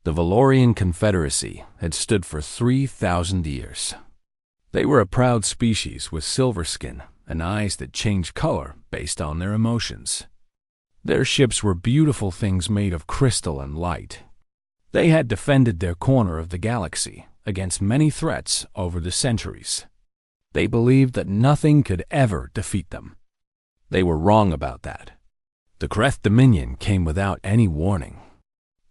The Valorian Confederacy had stood for 3,000 years. They were a proud species with silver skin and eyes that changed color based on their emotions. Their ships were beautiful things made of crystal and light. They had defended their corner of the galaxy against many threats over the centuries. They believed that nothing could ever defeat them. They were wrong about that. The Kreth Dominion came without any warning.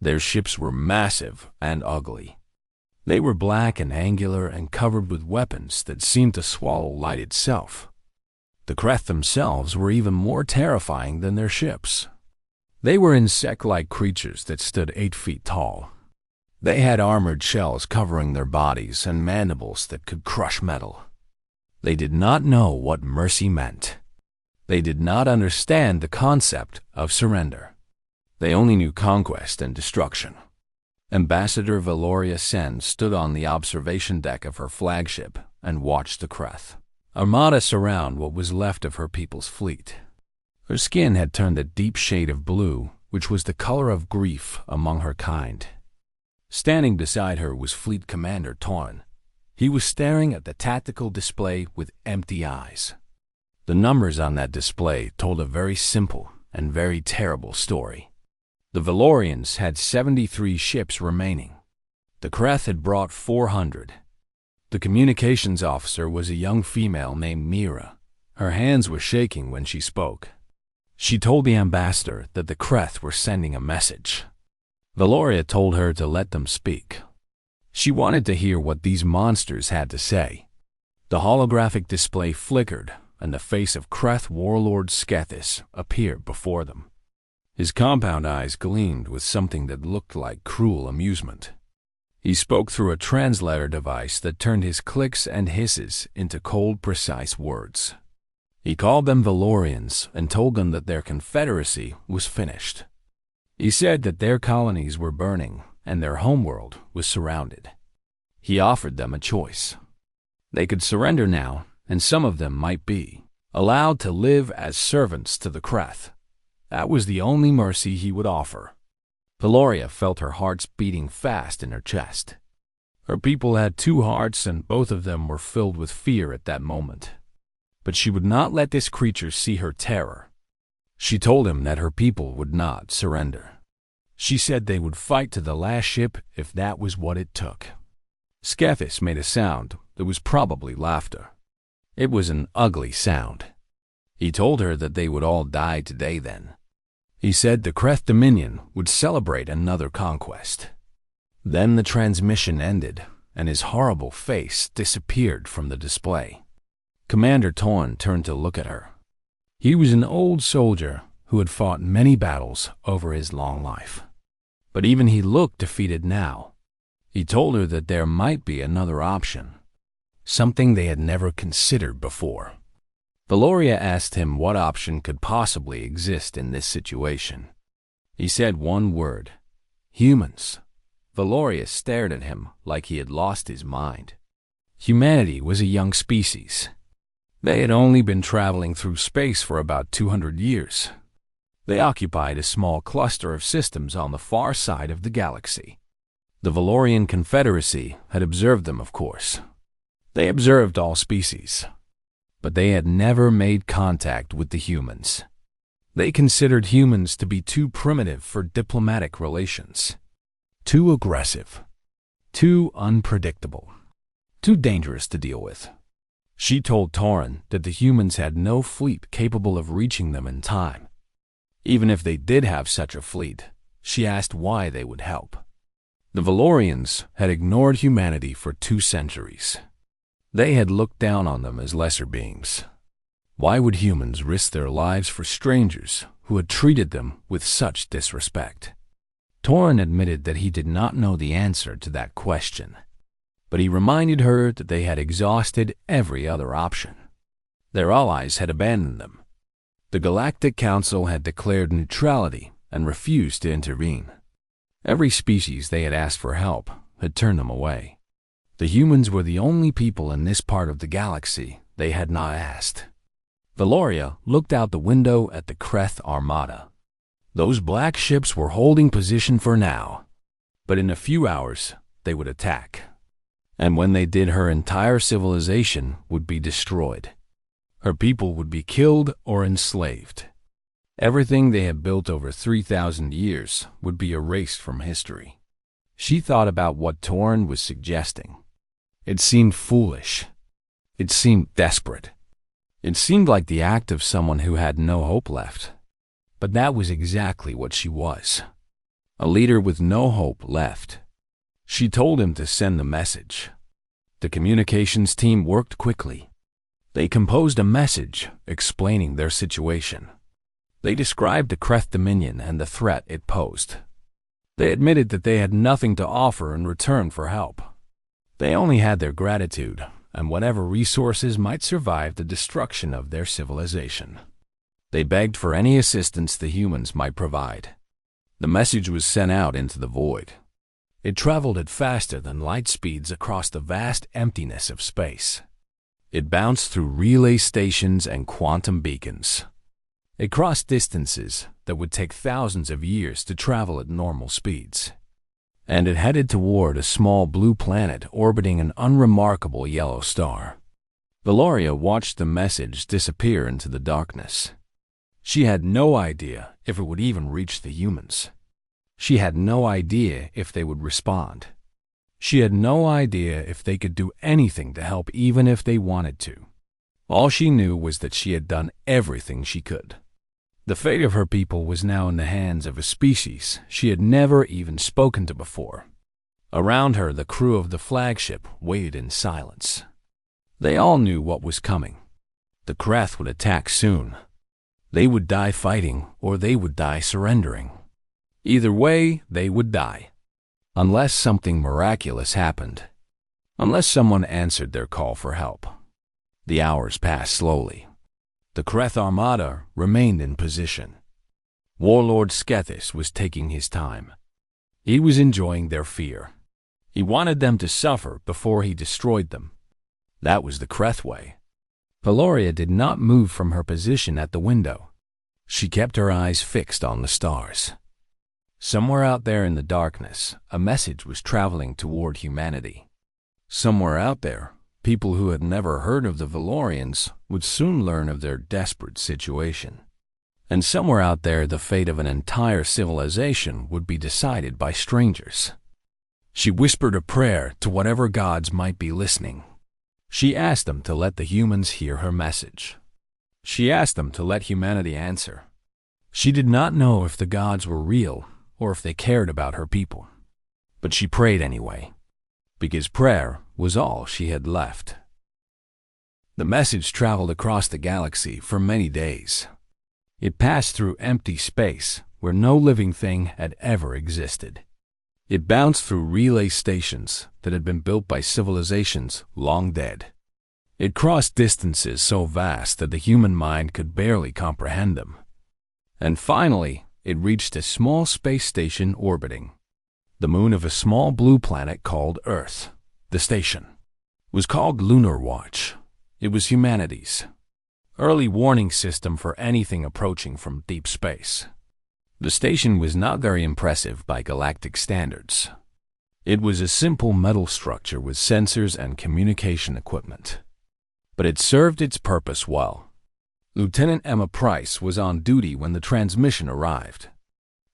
Their ships were massive and ugly. They were black and angular and covered with weapons that seemed to swallow light itself. The Kreth themselves were even more terrifying than their ships. They were insect-like creatures that stood 8 feet tall. They had armored shells covering their bodies and mandibles that could crush metal. They did not know what mercy meant. They did not understand the concept of surrender. They only knew conquest and destruction. Ambassador Valoria Sen stood on the observation deck of her flagship and watched the Kreth Armada surround what was left of her people's fleet. Her skin had turned a deep shade of blue, which was the color of grief among her kind. Standing beside her was Fleet Commander Torin. He was staring at the tactical display with empty eyes. The numbers on that display told a very simple and very terrible story. The Valorians had 73 ships remaining. The Kreth had brought 400. The communications officer was a young female named Mira. Her hands were shaking when she spoke. She told the ambassador that the Kreth were sending a message. Valoria told her to let them speak. She wanted to hear what these monsters had to say. The holographic display flickered, and the face of Kreth warlord Skethis appeared before them. His compound eyes gleamed with something that looked like cruel amusement. He spoke through a translator device that turned his clicks and hisses into cold, precise words. He called them Valorians and told them that their confederacy was finished. He said that their colonies were burning and their homeworld was surrounded. He offered them a choice. They could surrender now, and some of them might be allowed to live as servants to the Kreth. That was the only mercy he would offer. Valoria felt her hearts beating fast in her chest. Her people had 2 hearts, and both of them were filled with fear at that moment. But she would not let this creature see her terror. She told him that her people would not surrender. She said they would fight to the last ship if that was what it took. Skethis made a sound that was probably laughter. It was an ugly sound. He told her that they would all die today then. He said the Kreth Dominion would celebrate another conquest. Then the transmission ended, and his horrible face disappeared from the display. Commander Torn turned to look at her. He was an old soldier who had fought many battles over his long life. But even he looked defeated now. He told her that there might be another option, something they had never considered before. Valoria asked him what option could possibly exist in this situation. He said one word: humans. Valoria stared at him like he had lost his mind. Humanity was a young species. They had only been traveling through space for about 200 years. They occupied a small cluster of systems on the far side of the galaxy. The Valorian Confederacy had observed them, of course. They observed all species. But they had never made contact with the humans. They considered humans to be too primitive for diplomatic relations, too aggressive, too unpredictable, too dangerous to deal with. She told Torin that the humans had no fleet capable of reaching them in time. Even if they did have such a fleet, she asked why they would help. The Valorians had ignored humanity for 2 centuries. They had looked down on them as lesser beings. Why would humans risk their lives for strangers who had treated them with such disrespect? Torin admitted that he did not know the answer to that question, but he reminded her that they had exhausted every other option. Their allies had abandoned them. The Galactic Council had declared neutrality and refused to intervene. Every species they had asked for help had turned them away. The humans were the only people in this part of the galaxy they had not asked. Valoria looked out the window at the Kreth Armada. Those black ships were holding position for now. But in a few hours, they would attack. And when they did, her entire civilization would be destroyed. Her people would be killed or enslaved. Everything they had built over 3,000 years would be erased from history. She thought about what Torn was suggesting. It seemed foolish. It seemed desperate. It seemed like the act of someone who had no hope left. But that was exactly what she was. A leader with no hope left. She told him to send the message. The communications team worked quickly. They composed a message explaining their situation. They described the Kreth Dominion and the threat it posed. They admitted that they had nothing to offer in return for help. They only had their gratitude and whatever resources might survive the destruction of their civilization. They begged for any assistance the humans might provide. The message was sent out into the void. It traveled at faster than light speeds across the vast emptiness of space. It bounced through relay stations and quantum beacons. It crossed distances that would take thousands of years to travel at normal speeds. And it headed toward a small blue planet orbiting an unremarkable yellow star. Valoria watched the message disappear into the darkness. She had no idea if it would even reach the humans. She had no idea if they would respond. She had no idea if they could do anything to help, even if they wanted to. All she knew was that she had done everything she could. The fate of her people was now in the hands of a species she had never even spoken to before. Around her, the crew of the flagship waited in silence. They all knew what was coming. The Kreth would attack soon. They would die fighting, or they would die surrendering. Either way, they would die. Unless something miraculous happened. Unless someone answered their call for help. The hours passed slowly. The Kreth Armada remained in position. Warlord Skethis was taking his time. He was enjoying their fear. He wanted them to suffer before he destroyed them. That was the Kreth way. Valoria did not move from her position at the window. She kept her eyes fixed on the stars. Somewhere out there in the darkness, a message was traveling toward humanity. Somewhere out there, people who had never heard of the Valorians would soon learn of their desperate situation. And somewhere out there, the fate of an entire civilization would be decided by strangers. She whispered a prayer to whatever gods might be listening. She asked them to let the humans hear her message. She asked them to let humanity answer. She did not know if the gods were real or if they cared about her people. But she prayed anyway, because prayer was all she had left. The message traveled across the galaxy for many days. It passed through empty space where no living thing had ever existed. It bounced through relay stations that had been built by civilizations long dead. It crossed distances so vast that the human mind could barely comprehend them. And finally, it reached a small space station orbiting the moon of a small blue planet called Earth. The station was called Lunar Watch. It was humanity's early warning system for anything approaching from deep space. The station was not very impressive by galactic standards. It was a simple metal structure with sensors and communication equipment. But it served its purpose well. Lieutenant Emma Price was on duty when the transmission arrived.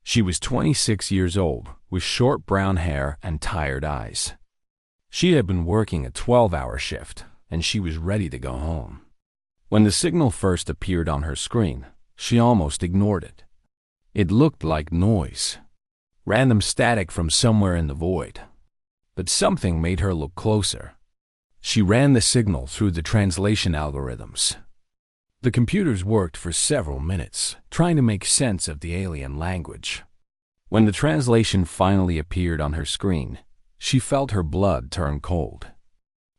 She was 26 years old, with short brown hair and tired eyes. She had been working a 12-hour shift, and she was ready to go home. When the signal first appeared on her screen, she almost ignored it. It looked like noise, random static from somewhere in the void. But something made her look closer. She ran the signal through the translation algorithms. The computers worked for several minutes, trying to make sense of the alien language. When the translation finally appeared on her screen, she felt her blood turn cold.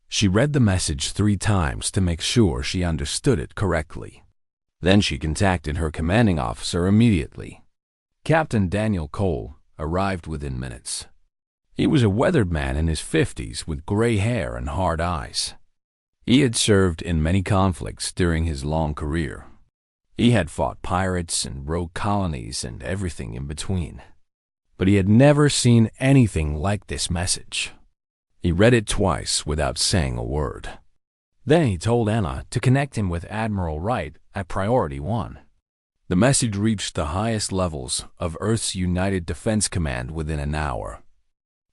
She read the message 3 times to make sure she understood it correctly. Then she contacted her commanding officer immediately. Captain Daniel Cole arrived within minutes. He was a weathered man in his 50s with gray hair and hard eyes. He had served in many conflicts during his long career. He had fought pirates and rogue colonies and everything in between. but he had never seen anything like this message. He read it twice without saying a word. Then he told Anna to connect him with Admiral Wright at Priority 1. The message reached the highest levels of Earth's United Defense Command within an hour.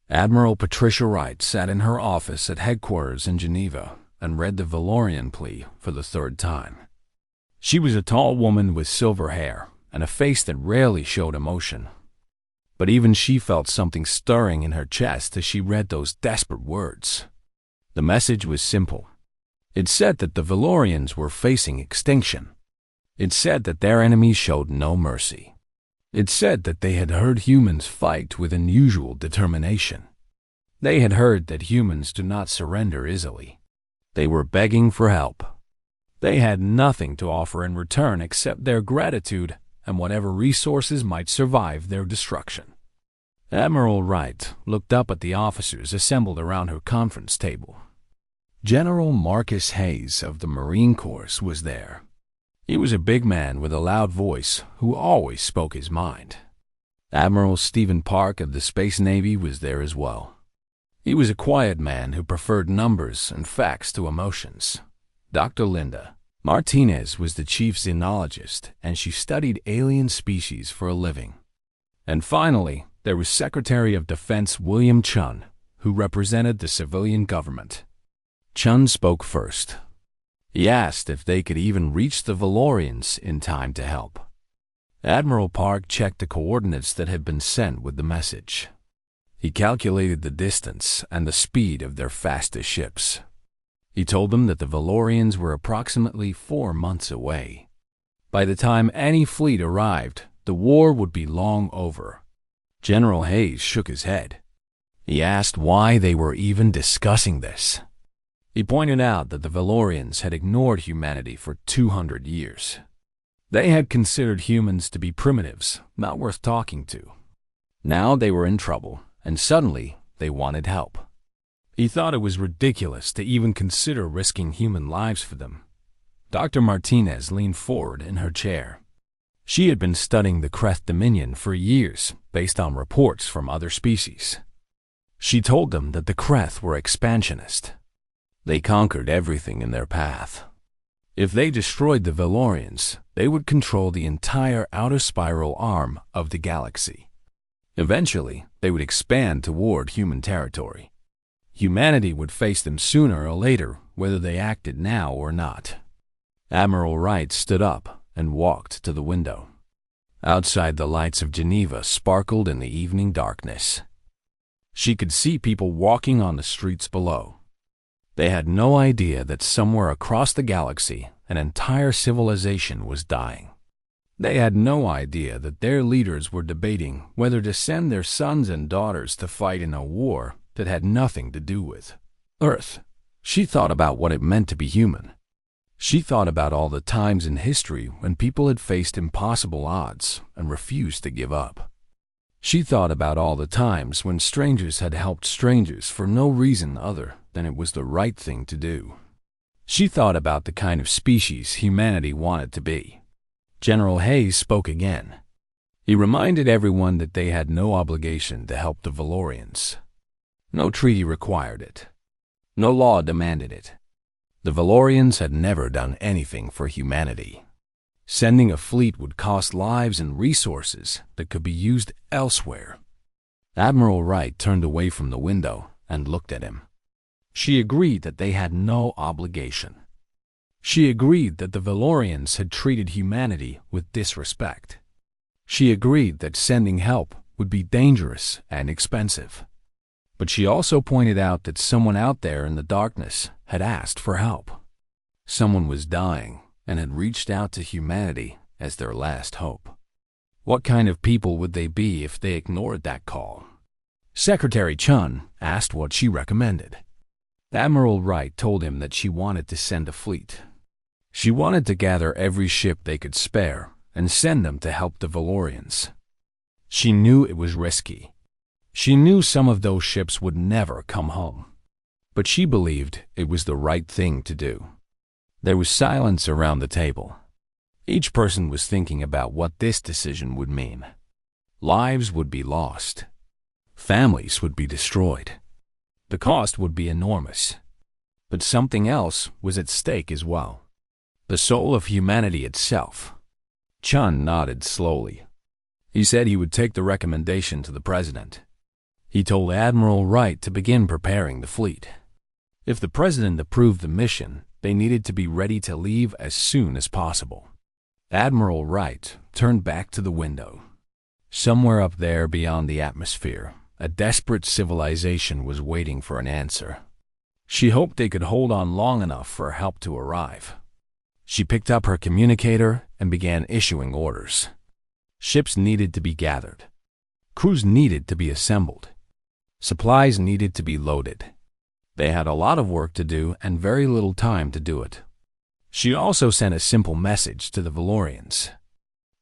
Admiral Patricia Wright sat in her office at headquarters in Geneva and read the Valorian plea for the third time. She was a tall woman with silver hair and a face that rarely showed emotion. But even she felt something stirring in her chest as she read those desperate words. The message was simple. It said that the Valorians were facing extinction. It said that their enemies showed no mercy. It said that they had heard humans fight with unusual determination. They had heard that humans do not surrender easily. They were begging for help. They had nothing to offer in return except their gratitude and whatever resources might survive their destruction. Admiral Wright looked up at the officers assembled around her conference table. General Marcus Hayes of the Marine Corps was there. He was a big man with a loud voice who always spoke his mind. Admiral Stephen Park of the Space Navy was there as well. He was a quiet man who preferred numbers and facts to emotions. Dr. Linda Martinez was the chief xenologist, and she studied alien species for a living. And finally, there was Secretary of Defense William Chun, who represented the civilian government. Chun spoke first. He asked if they could even reach the Valorians in time to help. Admiral Park checked the coordinates that had been sent with the message. He calculated the distance and the speed of their fastest ships. He told them that the Valorians were approximately 4 months away. By the time any fleet arrived, the war would be long over. General Hayes shook his head. He asked why they were even discussing this. He pointed out that the Valorians had ignored humanity for 200 years. They had considered humans to be primitives, not worth talking to. Now they were in trouble, and suddenly they wanted help. He thought it was ridiculous to even consider risking human lives for them. Dr. Martinez leaned forward in her chair. She had been studying the Kreth Dominion for years based on reports from other species. She told them that the Kreth were expansionist. They conquered everything in their path. If they destroyed the Valorians, they would control the entire outer spiral arm of the galaxy. Eventually, they would expand toward human territory. Humanity would face them sooner or later, whether they acted now or not. Admiral Wright stood up and walked to the window. Outside, the lights of Geneva sparkled in the evening darkness. She could see people walking on the streets below. They had no idea that somewhere across the galaxy, an entire civilization was dying. They had no idea that their leaders were debating whether to send their sons and daughters to fight in a war that had nothing to do with Earth. She thought about what it meant to be human. She thought about all the times in history when people had faced impossible odds and refused to give up. She thought about all the times when strangers had helped strangers for no reason other than it was the right thing to do. She thought about the kind of species humanity wanted to be. General Hayes spoke again. He reminded everyone that they had no obligation to help the Valorians. No treaty required it. No law demanded it. The Valorians had never done anything for humanity. Sending a fleet would cost lives and resources that could be used elsewhere. Admiral Wright turned away from the window and looked at him. She agreed that they had no obligation. She agreed that the Valorians had treated humanity with disrespect. She agreed that sending help would be dangerous and expensive. But she also pointed out that someone out there in the darkness had asked for help. Someone was dying and had reached out to humanity as their last hope. What kind of people would they be if they ignored that call? Secretary Chun asked what she recommended. Admiral Wright told him that she wanted to send a fleet. She wanted to gather every ship they could spare and send them to help the Valorians. She knew it was risky. She knew some of those ships would never come home. But she believed it was the right thing to do. There was silence around the table. Each person was thinking about what this decision would mean. Lives would be lost. Families would be destroyed. The cost would be enormous. But something else was at stake as well. The soul of humanity itself. Chun nodded slowly. He said he would take the recommendation to the president. He told Admiral Wright to begin preparing the fleet. If the president approved the mission, they needed to be ready to leave as soon as possible. Admiral Wright turned back to the window. Somewhere up there beyond the atmosphere, a desperate civilization was waiting for an answer. She hoped they could hold on long enough for help to arrive. She picked up her communicator and began issuing orders. Ships needed to be gathered. Crews needed to be assembled. Supplies needed to be loaded. They had a lot of work to do and very little time to do it. She also sent a simple message to the Valorians.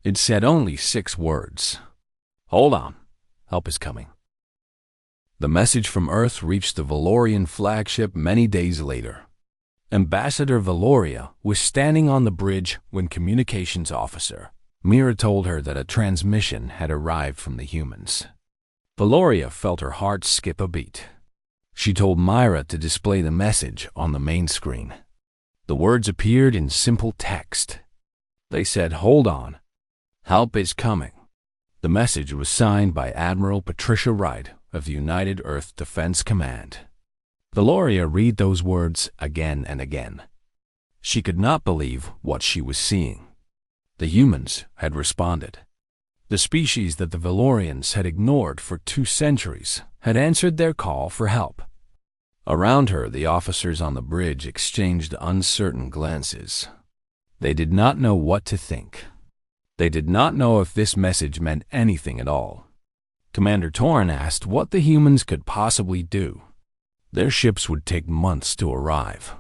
It said only 6 words. Hold on. Help is coming. The message from Earth reached the Valorian flagship many days later. Ambassador Valoria was standing on the bridge when Communications Officer Mira told her that a transmission had arrived from the humans. Valoria felt her heart skip a beat. She told Myra to display the message on the main screen. The words appeared in simple text. They said, "Hold on. Help is coming." The message was signed by Admiral Patricia Wright of the United Earth Defense Command. Valoria read those words again and again. She could not believe what she was seeing. The humans had responded. The species that the Valorians had ignored for 2 centuries had answered their call for help. Around her, the officers on the bridge exchanged uncertain glances. They did not know what to think. They did not know if this message meant anything at all. Commander Torn asked what the humans could possibly do. Their ships would take months to arrive.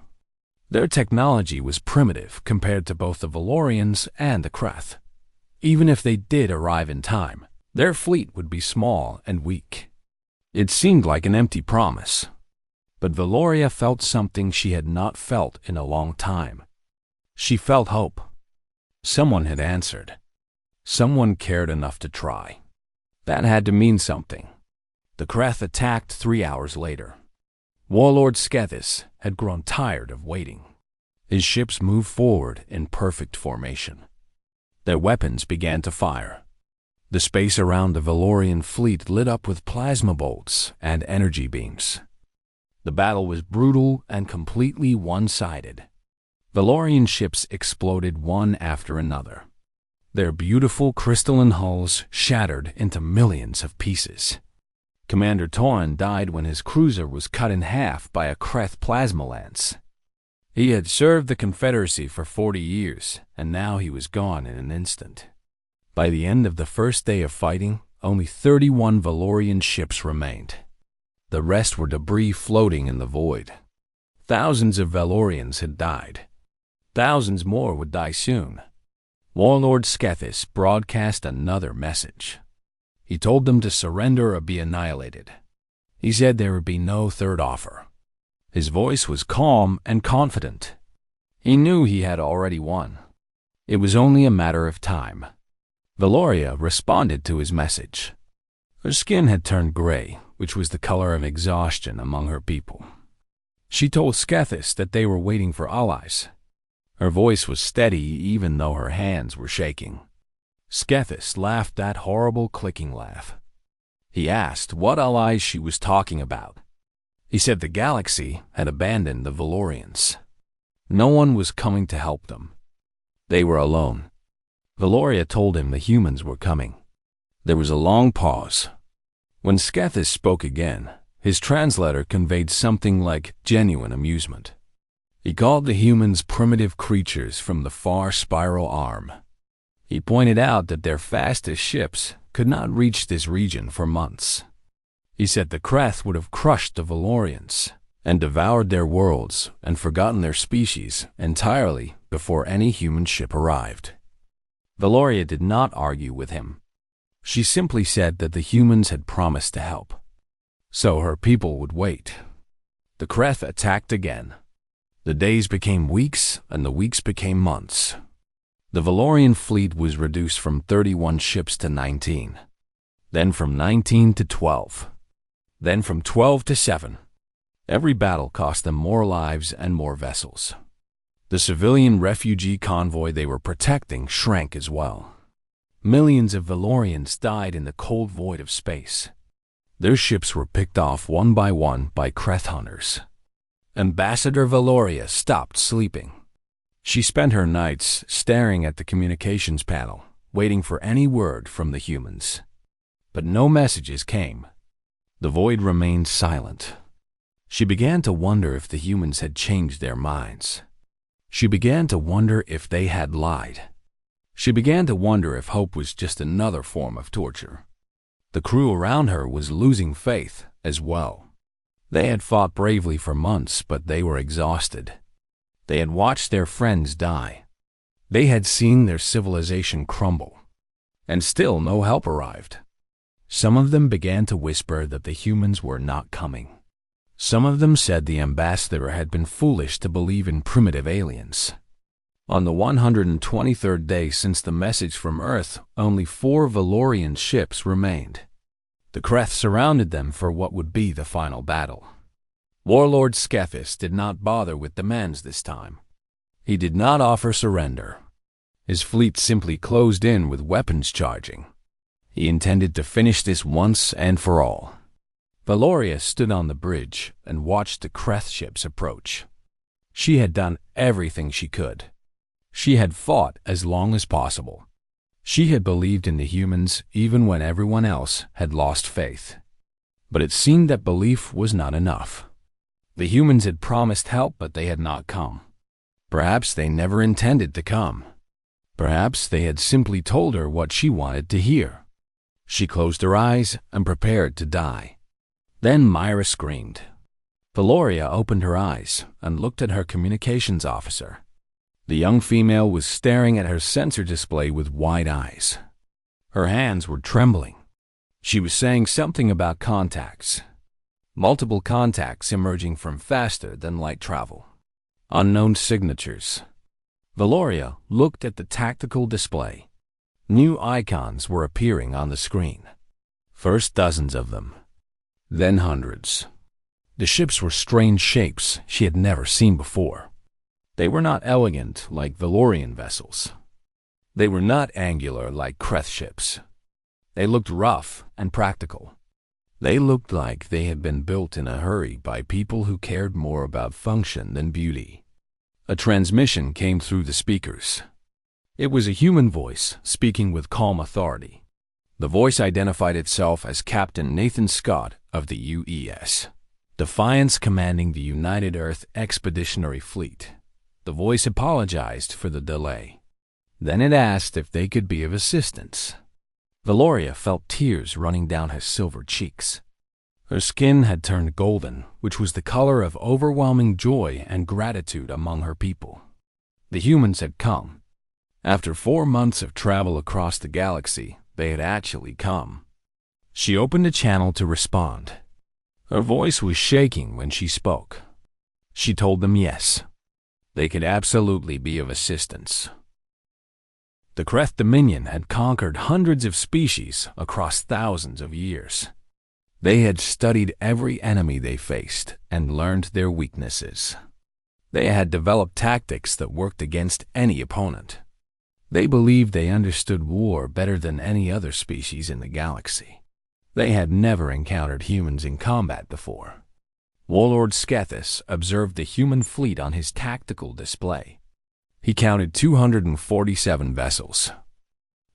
Their technology was primitive compared to both the Valorians and the Kreth. Even if they did arrive in time, their fleet would be small and weak. It seemed like an empty promise. But Valoria felt something she had not felt in a long time. She felt hope. Someone had answered. Someone cared enough to try. That had to mean something. The Kreth attacked 3 hours later. Warlord Skethis had grown tired of waiting. His ships moved forward in perfect formation. Their weapons began to fire. The space around the Valorian fleet lit up with plasma bolts and energy beams. The battle was brutal and completely one-sided. Valorian ships exploded one after another. Their beautiful crystalline hulls shattered into millions of pieces. Commander Torn died when his cruiser was cut in half by a Kreth plasma lance. He had served the Confederacy for 40 years, and now he was gone in an instant. By the end of the first day of fighting, only 31 Valorian ships remained. The rest were debris floating in the void. Thousands of Valorians had died. Thousands more would die soon. Warlord Skethis broadcast another message. He told them to surrender or be annihilated. He said there would be no third offer. His voice was calm and confident. He knew he had already won. It was only a matter of time. Valoria responded to his message. Her skin had turned gray, which was the color of exhaustion among her people. She told Skethis that they were waiting for allies. Her voice was steady even though her hands were shaking. Skethis laughed that horrible clicking laugh. He asked what allies she was talking about. He said the galaxy had abandoned the Valorians. No one was coming to help them. They were alone. Valoria told him the humans were coming. There was a long pause. When Skethis spoke again, his translator conveyed something like genuine amusement. He called the humans primitive creatures from the far spiral arm. He pointed out that their fastest ships could not reach this region for months. He said the Kreth would have crushed the Valorians and devoured their worlds and forgotten their species entirely before any human ship arrived. Valoria did not argue with him. She simply said that the humans had promised to help. So her people would wait. The Kreth attacked again. The days became weeks and the weeks became months. The Valorian fleet was reduced from 31 ships to 19. then from 19 to 12, then from 12 to 7. Every battle cost them more lives and more vessels. The civilian refugee convoy they were protecting shrank as well. Millions of Valorians died in the cold void of space. Their ships were picked off one by Kreth hunters. Ambassador Valoria stopped sleeping. She spent her nights staring at the communications panel, waiting for any word from the humans. But no messages came. The void remained silent. She began to wonder if the humans had changed their minds. She began to wonder if they had lied. She began to wonder if hope was just another form of torture. The crew around her was losing faith as well. They had fought bravely for months, but they were exhausted. They had watched their friends die. They had seen their civilization crumble. And still no help arrived. Some of them began to whisper that the humans were not coming. Some of them said the ambassador had been foolish to believe in primitive aliens. On the 123rd day since the message from Earth, only 4 Valorian ships remained. The Kreth surrounded them for what would be the final battle. Warlord Skethis did not bother with demands this time. He did not offer surrender. His fleet simply closed in with weapons charging. He intended to finish this once and for all. Valoria stood on the bridge and watched the Kreth ships approach. She had done everything she could. She had fought as long as possible. She had believed in the humans even when everyone else had lost faith. But it seemed that belief was not enough. The humans had promised help, but they had not come. Perhaps they never intended to come. Perhaps they had simply told her what she wanted to hear. She closed her eyes and prepared to die. Then Myra screamed. Valoria opened her eyes and looked at her communications officer. The young female was staring at her sensor display with wide eyes. Her hands were trembling. She was saying something about contacts. Multiple contacts emerging from faster than light travel. Unknown signatures. Valoria looked at the tactical display. New icons were appearing on the screen. First dozens of them, then hundreds. The ships were strange shapes she had never seen before. They were not elegant like Valorian vessels. They were not angular like Kreth ships. They looked rough and practical. They looked like they had been built in a hurry by people who cared more about function than beauty. A transmission came through the speakers. It was a human voice speaking with calm authority. The voice identified itself as Captain Nathan Scott of the UES, Defiance commanding the United Earth Expeditionary Fleet. The voice apologized for the delay. Then it asked if they could be of assistance. Valoria felt tears running down her silver cheeks. Her skin had turned golden, which was the color of overwhelming joy and gratitude among her people. The humans had come. After 4 months of travel across the galaxy, they had actually come. She opened a channel to respond. Her voice was shaking when she spoke. She told them yes. They could absolutely be of assistance. The Kreth Dominion had conquered hundreds of species across thousands of years. They had studied every enemy they faced and learned their weaknesses. They had developed tactics that worked against any opponent. They believed they understood war better than any other species in the galaxy. They had never encountered humans in combat before. Warlord Skethis observed the human fleet on his tactical display. He counted 247 vessels.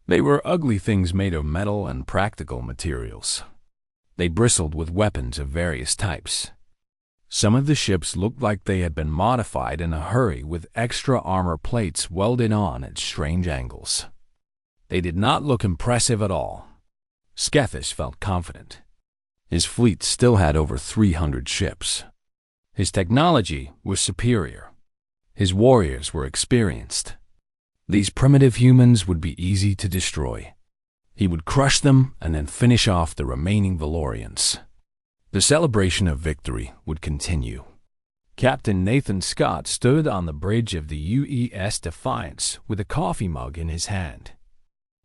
They were ugly things made of metal and practical materials. They bristled with weapons of various types. Some of the ships looked like they had been modified in a hurry with extra armor plates welded on at strange angles. They did not look impressive at all. Skethis felt confident. His fleet still had over 300 ships. His technology was superior. His warriors were experienced. These primitive humans would be easy to destroy. He would crush them and then finish off the remaining Valorians. The celebration of victory would continue. Captain Nathan Scott stood on the bridge of the UES Defiance with a coffee mug in his hand.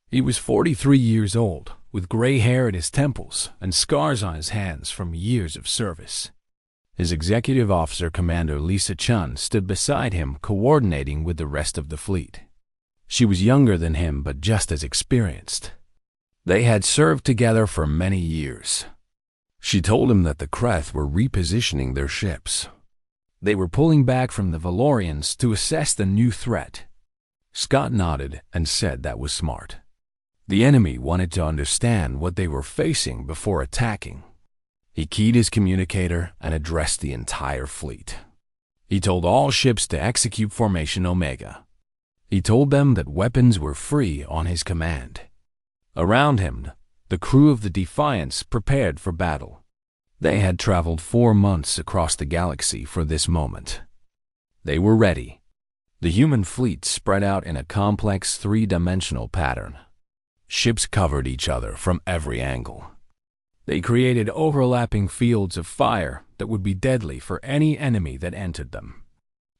He was 43 years old, with gray hair at his temples and scars on his hands from years of service. His executive officer, Commander Lisa Chun, stood beside him, coordinating with the rest of the fleet. She was younger than him, but just as experienced. They had served together for many years. She told him that the Kreth were repositioning their ships. They were pulling back from the Valorians to assess the new threat. Scott nodded and said that was smart. The enemy wanted to understand what they were facing before attacking. He keyed his communicator and addressed the entire fleet. He told all ships to execute Formation Omega. He told them that weapons were free on his command. Around him, the crew of the Defiance prepared for battle. They had traveled 4 months across the galaxy for this moment. They were ready. The human fleet spread out in a complex three-dimensional pattern. Ships covered each other from every angle. They created overlapping fields of fire that would be deadly for any enemy that entered them.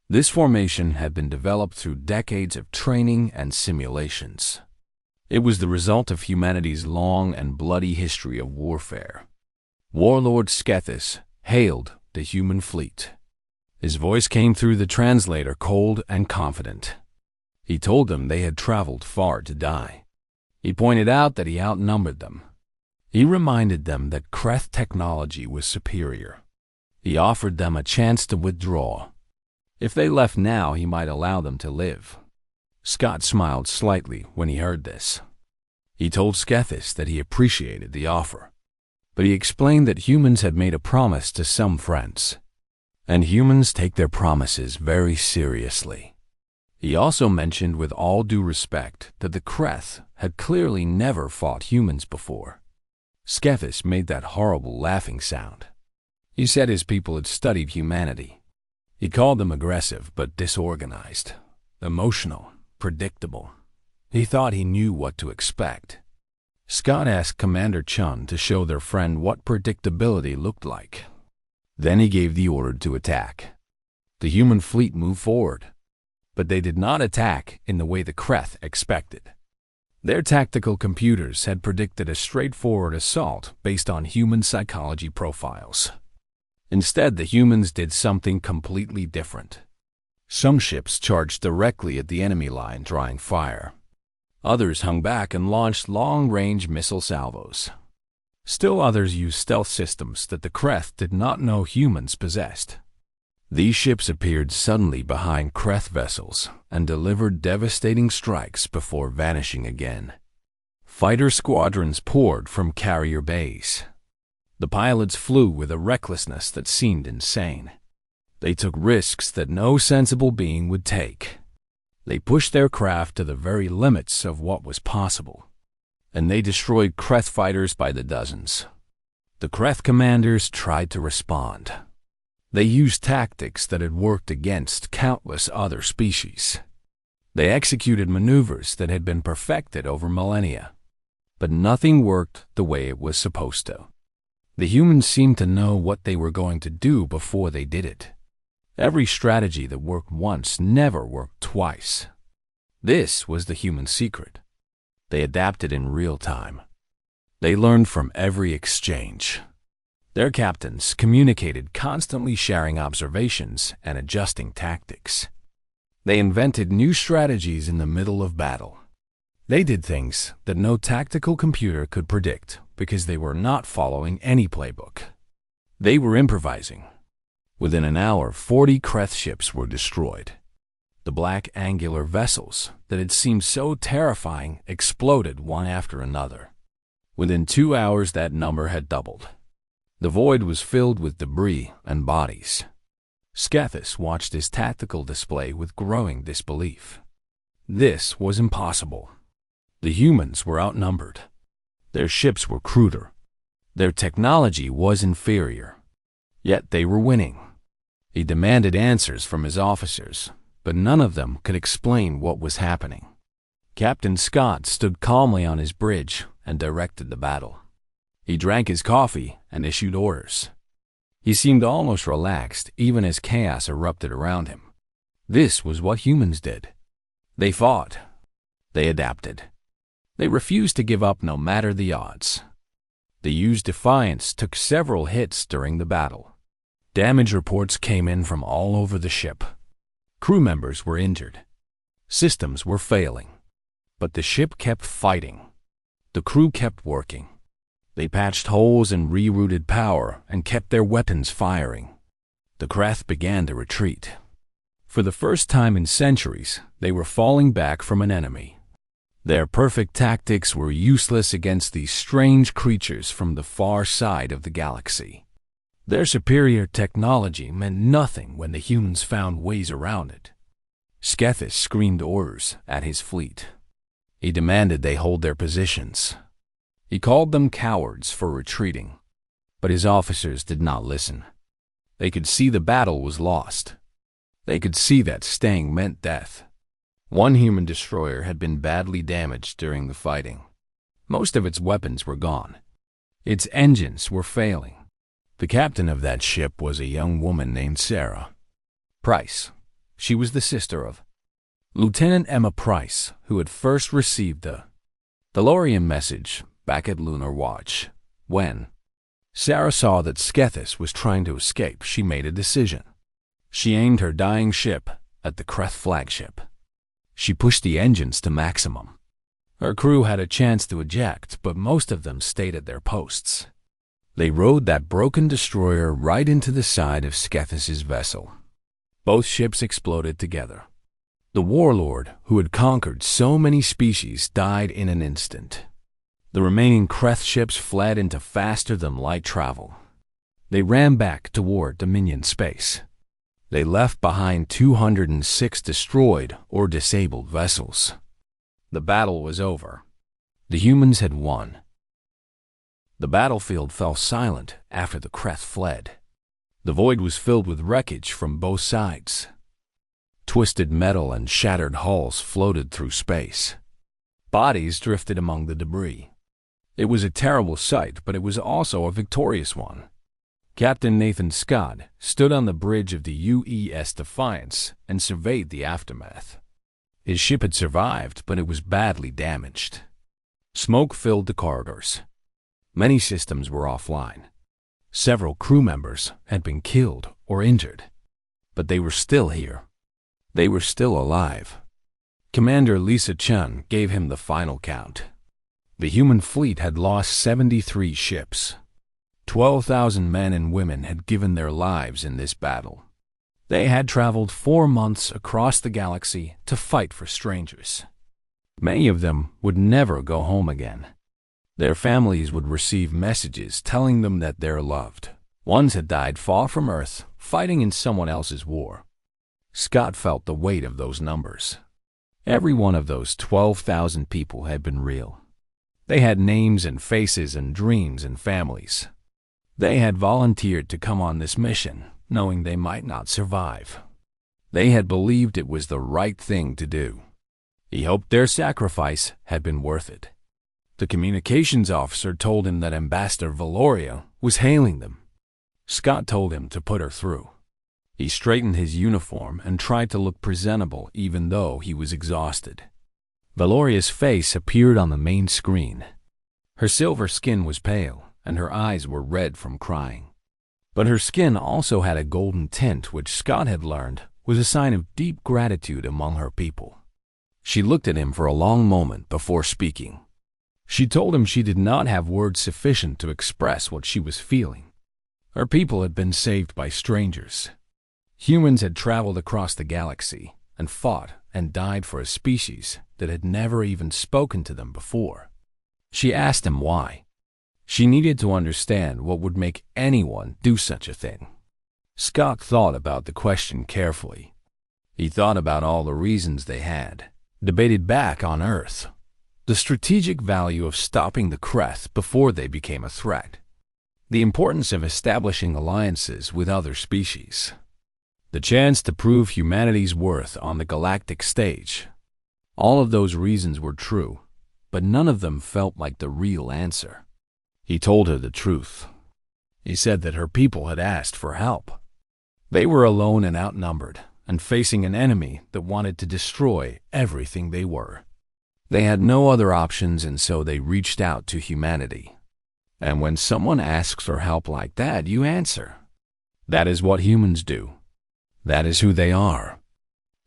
This formation had been developed through decades of training and simulations. It was the result of humanity's long and bloody history of warfare. Warlord Skethis hailed the human fleet. His voice came through the translator, cold and confident. He told them they had traveled far to die. He pointed out that he outnumbered them. He reminded them that Kreth technology was superior. He offered them a chance to withdraw. If they left now, he might allow them to live. Scott smiled slightly when he heard this. He told Skethis that he appreciated the offer, but he explained that humans had made a promise to some friends, and humans take their promises very seriously. He also mentioned with all due respect that the Kreth had clearly never fought humans before. Skethis made that horrible laughing sound. He said his people had studied humanity. He called them aggressive but disorganized, emotional, predictable. He thought he knew what to expect. Scott asked Commander Chun to show their friend what predictability looked like. Then he gave the order to attack. The human fleet moved forward, but they did not attack in the way the Kreth expected. Their tactical computers had predicted a straightforward assault based on human psychology profiles. Instead, the humans did something completely different. Some ships charged directly at the enemy line, drawing fire. Others hung back and launched long-range missile salvos. Still others used stealth systems that the Kreth did not know humans possessed. These ships appeared suddenly behind Kreth vessels and delivered devastating strikes before vanishing again. Fighter squadrons poured from carrier bays. The pilots flew with a recklessness that seemed insane. They took risks that no sensible being would take. They pushed their craft to the very limits of what was possible, and they destroyed Kreth fighters by the dozens. The Kreth commanders tried to respond. They used tactics that had worked against countless other species. They executed maneuvers that had been perfected over millennia, but nothing worked the way it was supposed to. The humans seemed to know what they were going to do before they did it. Every strategy that worked once never worked twice. This was the human secret. They adapted in real time. They learned from every exchange. Their captains communicated, constantly sharing observations and adjusting tactics. They invented new strategies in the middle of battle. They did things that no tactical computer could predict because they were not following any playbook. They were improvising. Within an hour, 40 Kreth ships were destroyed. The black angular vessels that had seemed so terrifying exploded one after another. Within 2 hours, that number had doubled. The void was filled with debris and bodies. Skethis watched his tactical display with growing disbelief. This was impossible. The humans were outnumbered. Their ships were cruder. Their technology was inferior. Yet they were winning. He demanded answers from his officers, but none of them could explain what was happening. Captain Scott stood calmly on his bridge and directed the battle. He drank his coffee and issued orders. He seemed almost relaxed even as chaos erupted around him. This was what humans did. They fought. They adapted. They refused to give up no matter the odds. The used Defiance took several hits during the battle. Damage reports came in from all over the ship. Crew members were injured. Systems were failing. But the ship kept fighting. The crew kept working. They patched holes and rerouted power and kept their weapons firing. The Krath began to retreat. For the first time in centuries, they were falling back from an enemy. Their perfect tactics were useless against these strange creatures from the far side of the galaxy. Their superior technology meant nothing when the humans found ways around it. Skethis screamed orders at his fleet. He demanded they hold their positions. He called them cowards for retreating. But his officers did not listen. They could see the battle was lost. They could see that staying meant death. One human destroyer had been badly damaged during the fighting. Most of its weapons were gone. Its engines were failing. The captain of that ship was a young woman named Sarah Price. She was the sister of Lieutenant Emma Price, who had first received the DeLorean message back at Lunar Watch. When Sarah saw that Skethis was trying to escape, she made a decision. She aimed her dying ship at the Kreth flagship. She pushed the engines to maximum. Her crew had a chance to eject, but most of them stayed at their posts. They rode that broken destroyer right into the side of Skethis' vessel. Both ships exploded together. The warlord, who had conquered so many species, died in an instant. The remaining Kreth ships fled into faster-than-light travel. They ran back toward Dominion space. They left behind 206 destroyed or disabled vessels. The battle was over. The humans had won. The battlefield fell silent after the Kreth fled. The void was filled with wreckage from both sides. Twisted metal and shattered hulls floated through space. Bodies drifted among the debris. It was a terrible sight, but it was also a victorious one. Captain Nathan Scott stood on the bridge of the UES Defiance and surveyed the aftermath. His ship had survived, but it was badly damaged. Smoke filled the corridors. Many systems were offline. Several crew members had been killed or injured, but they were still here. They were still alive. Commander Lisa Chun gave him the final count. The human fleet had lost 73 ships. 12,000 men and women had given their lives in this battle. They had traveled 4 months across the galaxy to fight for strangers. Many of them would never go home again. Their families would receive messages telling them that they're loved. Ones had died far from Earth, fighting in someone else's war. Scott felt the weight of those numbers. Every one of those 12,000 people had been real. They had names and faces and dreams and families. They had volunteered to come on this mission, knowing they might not survive. They had believed it was the right thing to do. He hoped their sacrifice had been worth it. The communications officer told him that Ambassador Valoria was hailing them. Scott told him to put her through. He straightened his uniform and tried to look presentable even though he was exhausted. Valoria's face appeared on the main screen. Her silver skin was pale, and her eyes were red from crying. But her skin also had a golden tint, which Scott had learned was a sign of deep gratitude among her people. She looked at him for a long moment before speaking. She told him she did not have words sufficient to express what she was feeling. Her people had been saved by strangers. Humans had traveled across the galaxy and fought and died for a species that had never even spoken to them before. She asked him why. She needed to understand what would make anyone do such a thing. Scott thought about the question carefully. He thought about all the reasons they had, debated back on Earth, the strategic value of stopping the Kreth before they became a threat, the importance of establishing alliances with other species, the chance to prove humanity's worth on the galactic stage. All of those reasons were true, but none of them felt like the real answer. He told her the truth. He said that her people had asked for help. They were alone and outnumbered, and facing an enemy that wanted to destroy everything they were. They had no other options, and so they reached out to humanity. And when someone asks for help like that, you answer. That is what humans do. That is who they are.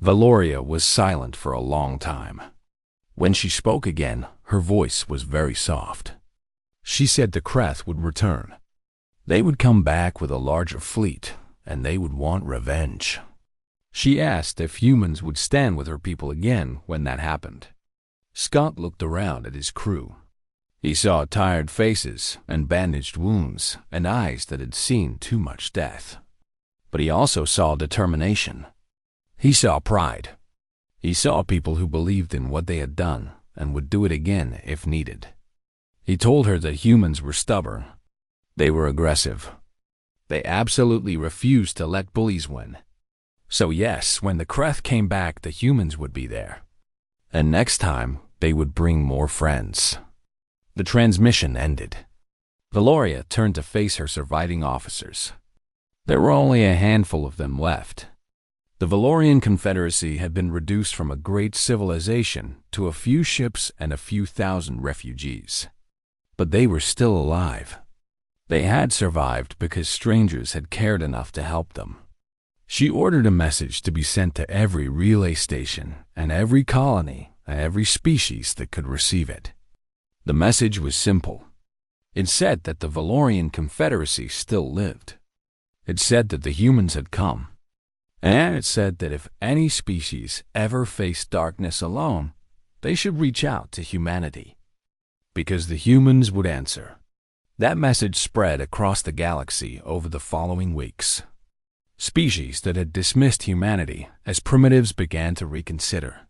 Valoria was silent for a long time. When she spoke again, her voice was very soft. She said the Kreth would return. They would come back with a larger fleet, and they would want revenge. She asked if humans would stand with her people again when that happened. Scott looked around at his crew. He saw tired faces and bandaged wounds and eyes that had seen too much death. But he also saw determination. He saw pride. He saw people who believed in what they had done and would do it again if needed. He told her that humans were stubborn. They were aggressive. They absolutely refused to let bullies win. So yes, when the Kreth came back, the humans would be there. And next time, they would bring more friends. The transmission ended. Valoria turned to face her surviving officers. There were only a handful of them left. The Valorian Confederacy had been reduced from a great civilization to a few ships and a few thousand refugees. But they were still alive. They had survived because strangers had cared enough to help them. She ordered a message to be sent to every relay station and every colony and every species that could receive it. The message was simple. It said that the Valorian Confederacy still lived. It said that the humans had come. And it said that if any species ever faced darkness alone, they should reach out to humanity. Because the humans would answer. That message spread across the galaxy over the following weeks. Species that had dismissed humanity as primitives began to reconsider.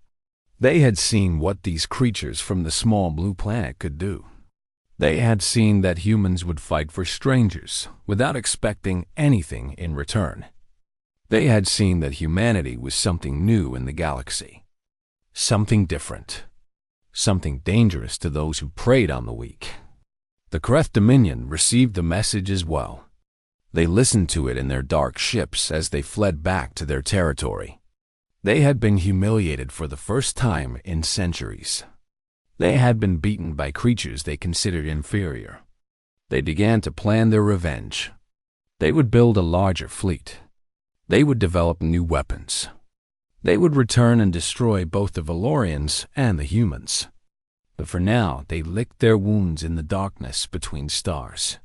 They had seen what these creatures from the small blue planet could do. They had seen that humans would fight for strangers without expecting anything in return. They had seen that humanity was something new in the galaxy. Something different. Something dangerous to those who preyed on the weak. The Kreth Dominion received the message as well. They listened to it in their dark ships as they fled back to their territory. They had been humiliated for the first time in centuries. They had been beaten by creatures they considered inferior. They began to plan their revenge. They would build a larger fleet. They would develop new weapons. They would return and destroy both the Valorians and the humans. But for now, they licked their wounds in the darkness between stars.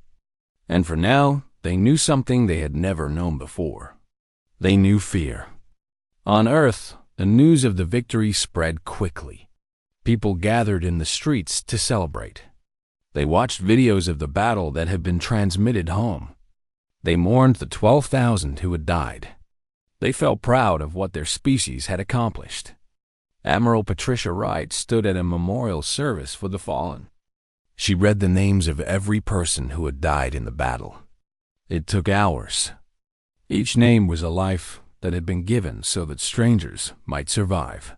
And for now, they knew something they had never known before. They knew fear. On Earth, the news of the victory spread quickly. People gathered in the streets to celebrate. They watched videos of the battle that had been transmitted home. They mourned the 12,000 who had died. They felt proud of what their species had accomplished. Admiral Patricia Wright stood at a memorial service for the fallen. She read the names of every person who had died in the battle. It took hours. Each name was a life that had been given so that strangers might survive.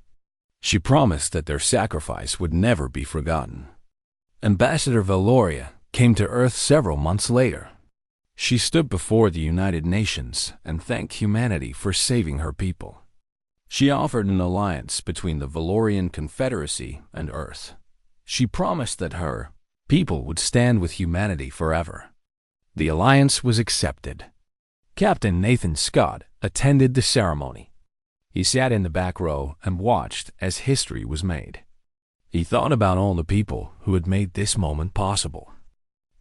She promised that their sacrifice would never be forgotten. Ambassador Valoria came to Earth several months later. She stood before the United Nations and thanked humanity for saving her people. She offered an alliance between the Valorian Confederacy and Earth. She promised that her people would stand with humanity forever. The alliance was accepted. Captain Nathan Scott attended the ceremony. He sat in the back row and watched as history was made. He thought about all the people who had made this moment possible.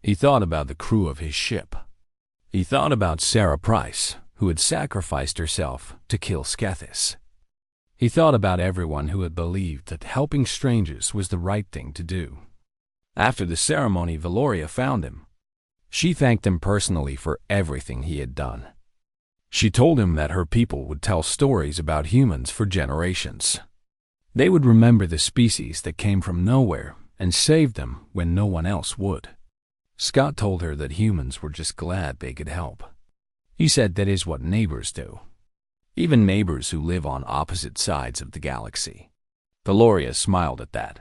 He thought about the crew of his ship. He thought about Sarah Price, who had sacrificed herself to kill Skethis. He thought about everyone who had believed that helping strangers was the right thing to do. After the ceremony, Valoria found him. She thanked him personally for everything he had done. She told him that her people would tell stories about humans for generations. They would remember the species that came from nowhere and save them when no one else would. Scott told her that humans were just glad they could help. He said that is what neighbors do. Even neighbors who live on opposite sides of the galaxy. Valoria smiled at that.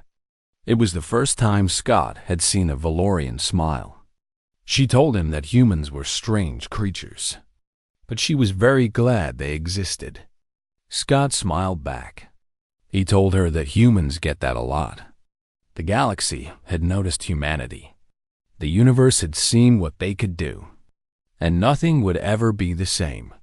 It was the first time Scott had seen a Valorian smile. She told him that humans were strange creatures, but she was very glad they existed. Scott smiled back. He told her that humans get that a lot, The galaxy had noticed humanity. The universe had seen what they could do, and nothing would ever be the same.